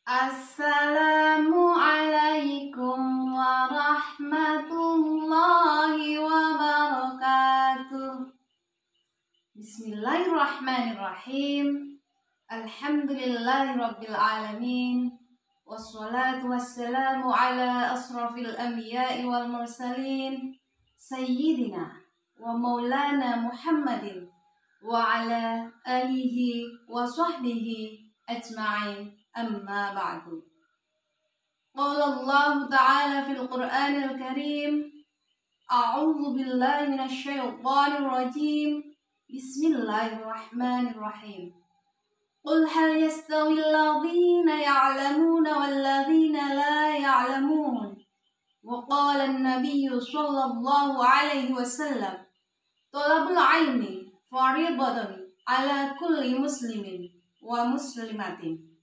Assalamualaikum warahmatullahi wabarakatuh. Bismillahirrahmanirrahim. Alhamdulillahirabbil alamin. Wassalatu wassalamu ala asrafil anbiya'i wal mursalin sayyidina wa maulana Muhammadin wa ala alihi wa sahbihi ajma'in. Amma ba'du. Qala Allah Ta'ala fil Qur'anil Karim. A'udzu billahi minasy syaithanir rajim. Bismillahirrahmanirrahim. Qul hal yastawil ladzina ya'lamuna wal ladzina la ya'lamun. Wa qala an-nabiyyu sallallahu alaihi wasallam, talabul ilmi fardhatun ala kulli muslimin wa muslimatin.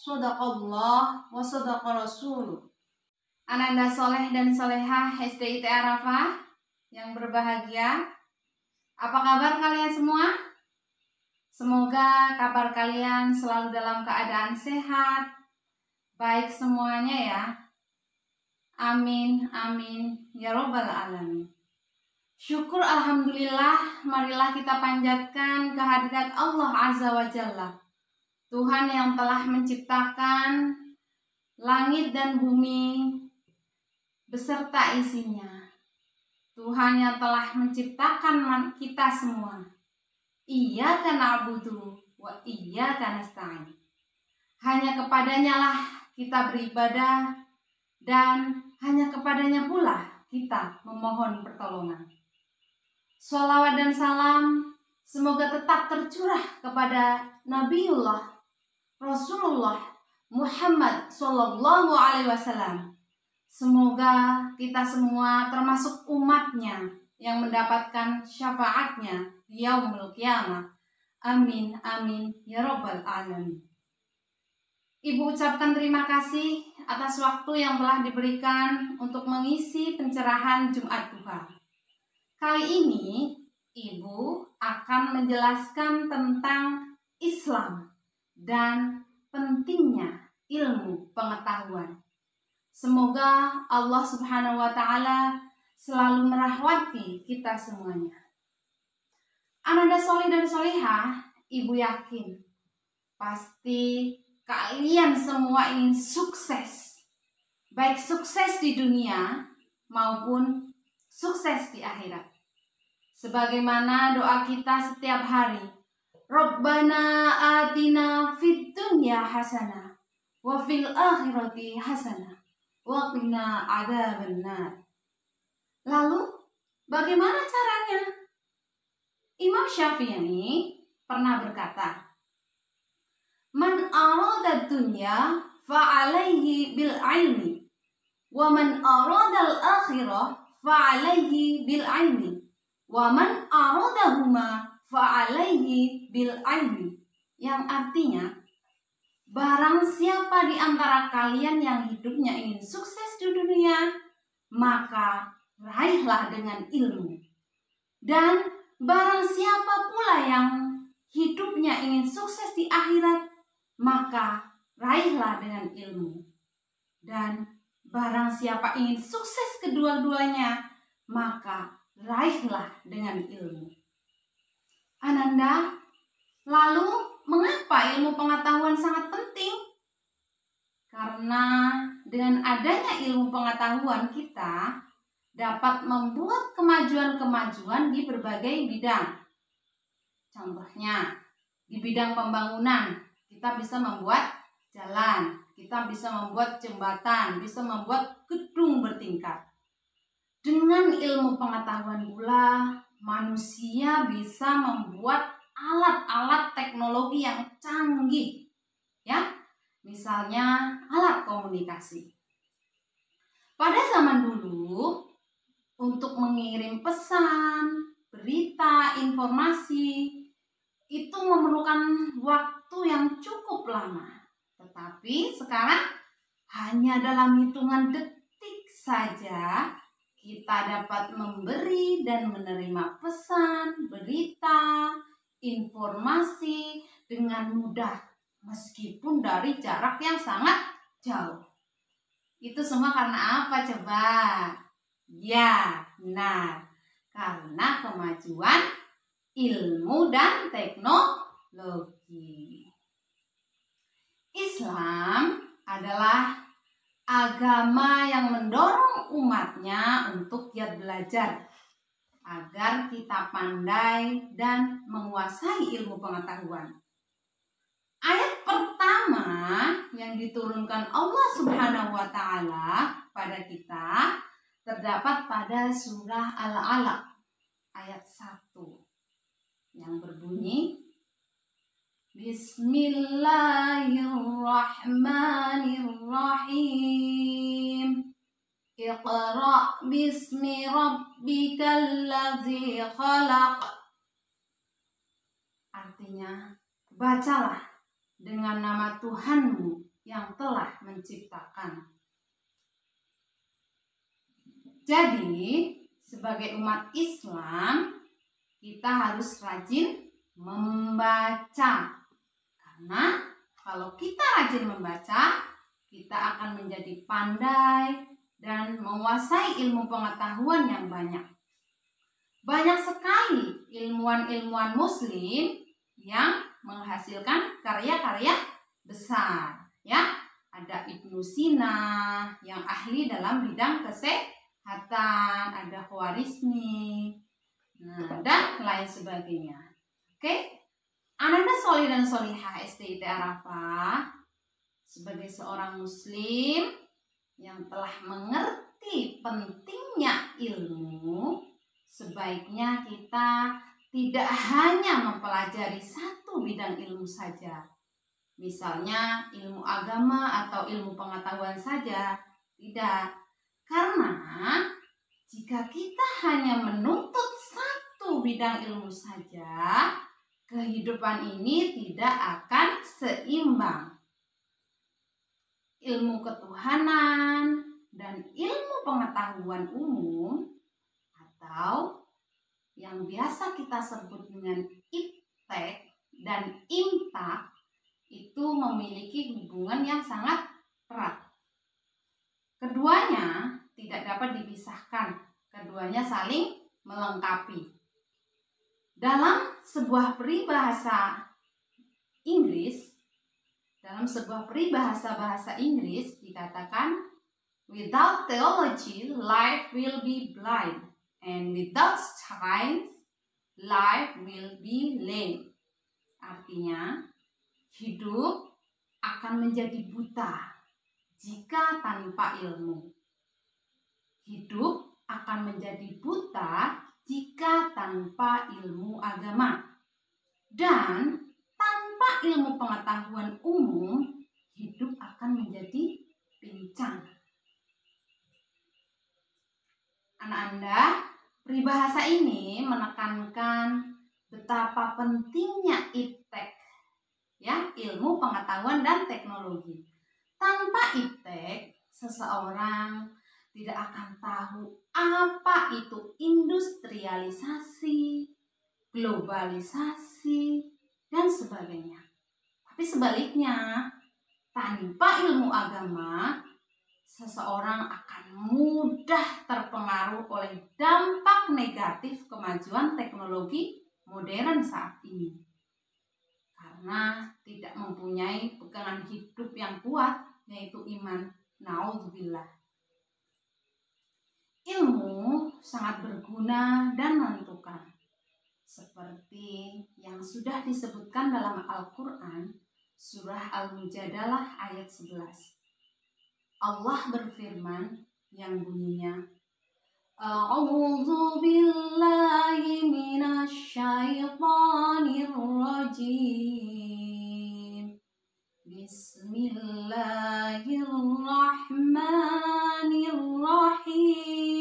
Shadaqallah wa shadaqa rasul. Ananda soleh dan solehah SDIT Arafah yang berbahagia, apa kabar kalian semua? Semoga kabar kalian selalu dalam keadaan sehat, baik semuanya ya. Amin, amin, ya robbal alamin. Syukur alhamdulillah, marilah kita panjatkan kehadirat Allah Azza wa Jalla, Tuhan yang telah menciptakan langit dan bumi beserta isinya. Tuhan yang telah menciptakan kita semua. Iyyaka na'budu wa iyyaka nasta'in. Hanya kepadanya lah kita beribadah dan hanya kepadanya pula kita memohon pertolongan. Sholawat dan salam semoga tetap tercurah kepada Nabiullah Rasulullah Muhammad Sallallahu Alaihi Wasallam. Semoga kita semua termasuk umatnya yang mendapatkan syafaatnya di yaumul qiyamah. Amin, amin, ya robbal alamin. Ibu ucapkan terima kasih atas waktu yang telah diberikan untuk mengisi pencerahan Jumat Duha. Kali ini Ibu akan menjelaskan tentang Islam dan pentingnya ilmu pengetahuan. Semoga Allah Subhanahu wa Ta'ala selalu merahmati kita semuanya. Ananda soleh dan solehah, Ibu yakin pasti kalian semua ingin sukses, baik sukses di dunia maupun sukses di akhirat. Sebagaimana doa kita setiap hari, Rabbana atina fid dunya hasanah wa fil akhirati hasanah wa qina adzabannar. Lalu bagaimana caranya? Imam Syafi'i pernah berkata, Man arada dunya fa alaihi bil ilmi wa man arada al akhirah fa alaihi bil ilmi wa man aradahuma fa'alaihi bil ilmi, yang artinya barang siapa di antara kalian yang hidupnya ingin sukses di dunia, maka raihlah dengan ilmu, dan barang siapa pula yang hidupnya ingin sukses di akhirat, maka raihlah dengan ilmu, dan barang siapa ingin sukses kedua-duanya, maka raihlah dengan ilmu. Ananda, lalu mengapa ilmu pengetahuan sangat penting? Karena dengan adanya ilmu pengetahuan kita dapat membuat kemajuan-kemajuan di berbagai bidang. Contohnya, di bidang pembangunan, kita bisa membuat jalan, kita bisa membuat jembatan, bisa membuat gedung bertingkat. Dengan ilmu pengetahuan pula, manusia bisa membuat alat-alat teknologi yang canggih, ya, misalnya alat komunikasi. Pada zaman dulu, untuk mengirim pesan, berita, informasi, itu memerlukan waktu yang cukup lama. Tetapi sekarang hanya dalam hitungan detik saja kita dapat memberi dan menerima pesan, berita, informasi dengan mudah meskipun dari jarak yang sangat jauh. Itu semua karena apa coba? Ya, benar. Karena kemajuan ilmu dan teknologi. Islam adalah agama yang mendorong umatnya untuk giat belajar agar kita pandai dan menguasai ilmu pengetahuan. Ayat pertama yang diturunkan Allah Subhanahu wa Ta'ala pada kita terdapat pada surah Al-Alaq ayat 1 yang berbunyi Bismillahirrahmanirrahim. Iqra' bismi rabbikal ladzi khalaq. Artinya, bacalah dengan nama Tuhanmu yang telah menciptakan. Jadi, sebagai umat Islam, kita harus rajin membaca. Karena kalau kita rajin membaca, kita akan menjadi pandai dan menguasai ilmu pengetahuan yang banyak. Banyak sekali ilmuwan-ilmuwan muslim yang menghasilkan karya-karya besar, ya. Ada Ibnu Sina yang ahli dalam bidang kesehatan, ada Khwarizmi, dan lain sebagainya. Oke, Ananda Sholih dan Sholihah STIT Arafah sebagai seorang muslim yang telah mengerti pentingnya ilmu, sebaiknya kita tidak hanya mempelajari satu bidang ilmu saja, misalnya ilmu agama atau ilmu pengetahuan saja. Tidak, karena jika kita hanya menuntut satu bidang ilmu saja, kehidupan ini tidak akan seimbang. Ilmu ketuhanan dan ilmu pengetahuan umum atau yang biasa kita sebut dengan iptek dan imtak itu memiliki hubungan yang sangat erat. Keduanya tidak dapat dipisahkan, keduanya saling melengkapi. Dalam sebuah peribahasa Inggris, bahasa Inggris dikatakan, without theology, life will be blind, and without science, life will be lame. Artinya, hidup akan menjadi buta jika tanpa ilmu. Hidup akan menjadi buta jika tanpa ilmu agama. Dan tanpa ilmu pengetahuan umum, hidup akan menjadi pincang. Anak-anak, peribahasa ini menekankan betapa pentingnya iptek, ya, ilmu pengetahuan dan teknologi. Tanpa iptek, seseorang tidak akan tahu apa itu industrialisasi, globalisasi, dan sebagainya. Tapi sebaliknya, tanpa ilmu agama, seseorang akan mudah terpengaruh oleh dampak negatif kemajuan teknologi modern saat ini. Karena tidak mempunyai pegangan hidup yang kuat, yaitu iman. Naudzubillah. Ilmu sangat berguna dan menentukan. Seperti yang sudah disebutkan dalam Al-Quran, surah Al-Mujadalah ayat 11. Allah berfirman yang bunyinya, A'udzu billahi minasy syaithanir rajim. Bismillahirrahmanirrahim.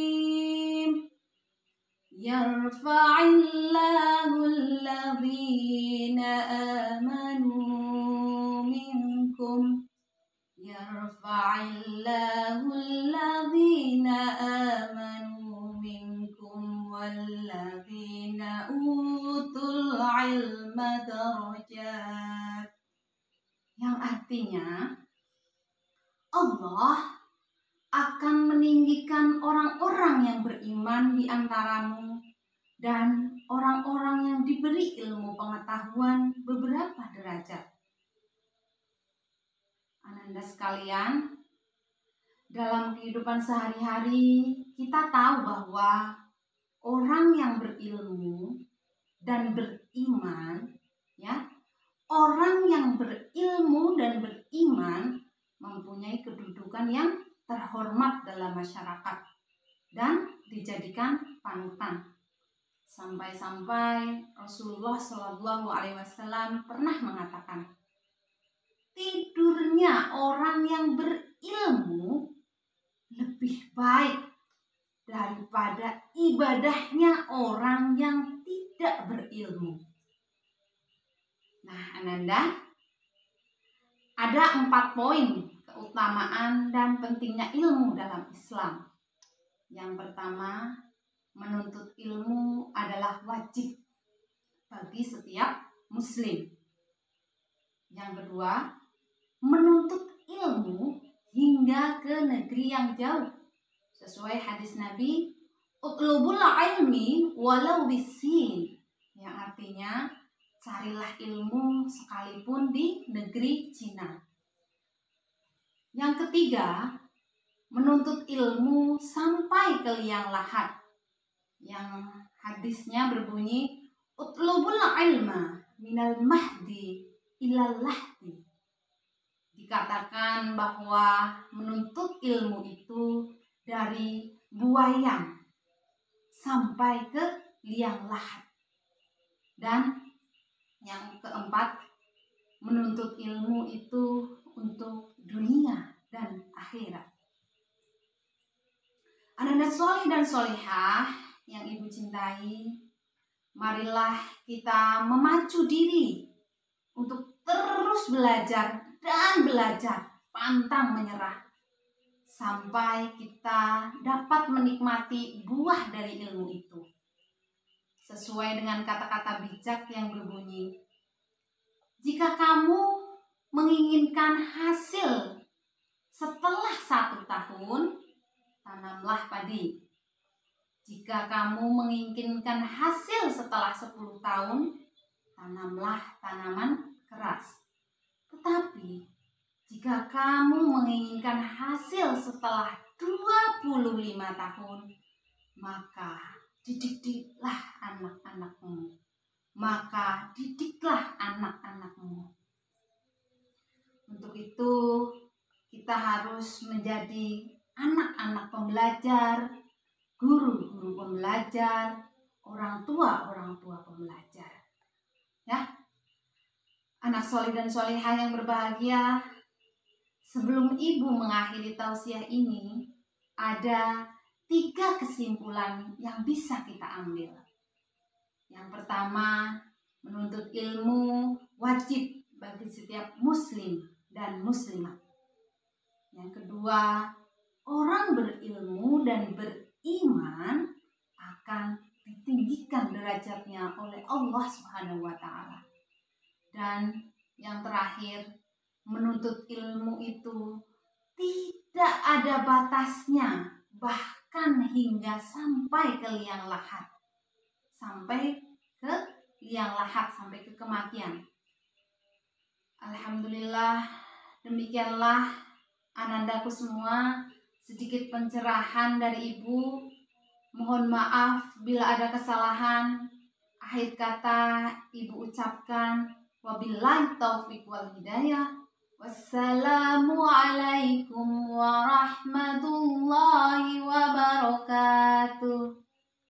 Yarfa'illahu alladhina amanu minkum. Yarfa'illahu alladhina amanu minkum walladhina utul ilma darajat. Yang artinya, Allah akan meninggikan orang-orang yang beriman di antaramu dan orang-orang yang diberi ilmu pengetahuan beberapa derajat. Ananda sekalian, dalam kehidupan sehari-hari kita tahu bahwa orang yang berilmu dan beriman, ya, orang yang berilmu dan beriman mempunyai kedudukan yang terhormat dalam masyarakat dan dijadikan panutan. Sampai-sampai Rasulullah SAW pernah mengatakan, tidurnya orang yang berilmu lebih baik daripada ibadahnya orang yang tidak berilmu. Nah, Ananda, ada 4 poin keutamaan dan pentingnya ilmu dalam Islam. Yang pertama, menuntut ilmu adalah wajib bagi setiap muslim. Yang kedua, menuntut ilmu hingga ke negeri yang jauh. Sesuai hadis Nabi, utlubul ilmi walau bisin, yang artinya carilah ilmu sekalipun di negeri Cina. Yang ketiga, menuntut ilmu sampai ke liang lahat, yang hadisnya berbunyi utlubul ilma minal mahdi ilal lahdi. Dikatakan bahwa menuntut ilmu itu dari buayan sampai ke liang lahat. Dan yang keempat, menuntut ilmu itu untuk dunia dan akhirat. Ananda sholih dan sholihah yang ibu cintai, marilah kita memacu diri untuk terus belajar dan belajar, pantang menyerah, sampai kita dapat menikmati buah dari ilmu itu. Sesuai dengan kata-kata bijak yang berbunyi, jika kamu menginginkan hasil setelah 1 tahun, tanamlah padi. Jika kamu menginginkan hasil setelah 10 tahun, tanamlah tanaman keras. Tetapi jika kamu menginginkan hasil setelah 25 tahun, maka didiklah anak-anakmu. Untuk itu, kita harus menjadi anak-anak pembelajar, guru-guru pembelajar, orang tua pembelajar. Ya, anak sholih dan sholihah yang berbahagia, sebelum ibu mengakhiri tausiah ini, ada 3 kesimpulan yang bisa kita ambil. Yang pertama, menuntut ilmu wajib bagi setiap muslim dan muslimat. Yang kedua, orang berilmu dan beriman akan ditinggikan derajatnya oleh Allah Subhanahu wa Ta'ala. Dan yang terakhir, menuntut ilmu itu tidak ada batasnya, bahkan hingga sampai ke liang lahat, sampai ke kematian. Alhamdulillah, demikianlah anandaku semua, sedikit pencerahan dari ibu. Mohon maaf bila ada kesalahan. Akhir kata ibu ucapkan wabillahi taufiq wal hidayah. Wassalamualaikum